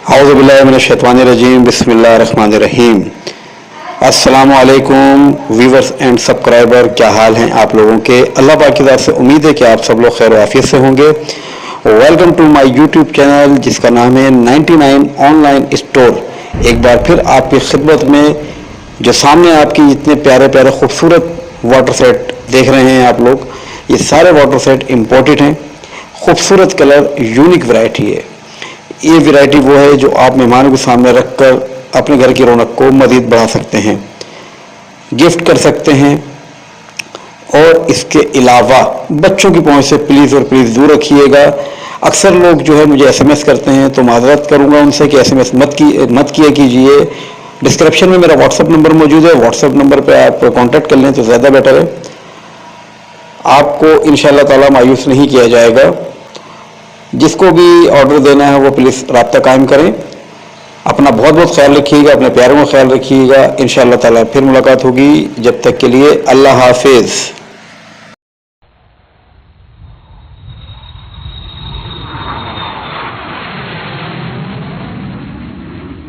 औज़ुबिल्लाहि मिनश्शैतानिर्रजीम बिस्मिल्लाहिर्रहमानिर्रहीम। अस्सलामु अलैकुम व्यूवर्स एंड सब्सक्राइबर, क्या हाल हैं आप लोगों के। अल्लाह पाक की तरफ से उम्मीद है कि आप सब लोग खैर आफियत से होंगे। Welcome to my YouTube channel जिसका नाम है 99 ऑनलाइन स्टोर। एक बार फिर आपकी खिदमत में जो सामने आपकी इतने प्यारे प्यारे खूबसूरत वाटर सेट देख रहे हैं आप लोग, ये सारे वाटर सेट इम्पोर्टेड हैं। खूबसूरत कलर, यूनिक वैरायटी है। ये वैरायटी वो है जो आप मेहमानों के सामने रखकर अपने घर की रौनक को मज़ीद बढ़ा सकते हैं, गिफ्ट कर सकते हैं। और इसके अलावा बच्चों की पहुंच से प्लीज़ और प्लीज़ दूर रखिएगा। अक्सर लोग जो है मुझे एसएमएस करते हैं, तो माजरत करूंगा उनसे कि एसएमएस मत किया कीजिए। डिस्क्रिप्शन में मेरा व्हाट्सएप नंबर मौजूद है, व्हाट्सएप नंबर पे आप कांटेक्ट कर लें तो ज़्यादा बेटर है। आपको इंशाअल्लाह ताला मायूस नहीं किया जाएगा। जिसको भी ऑर्डर देना है वो प्लीज़ राब्ता कायम करें। अपना बहुत बहुत ख्याल रखिएगा, अपने प्यारों का ख्याल रखिएगा। इंशाअल्लाह ताला फिर मुलाकात होगी। जब तक के लिए अल्लाह हाफिज़।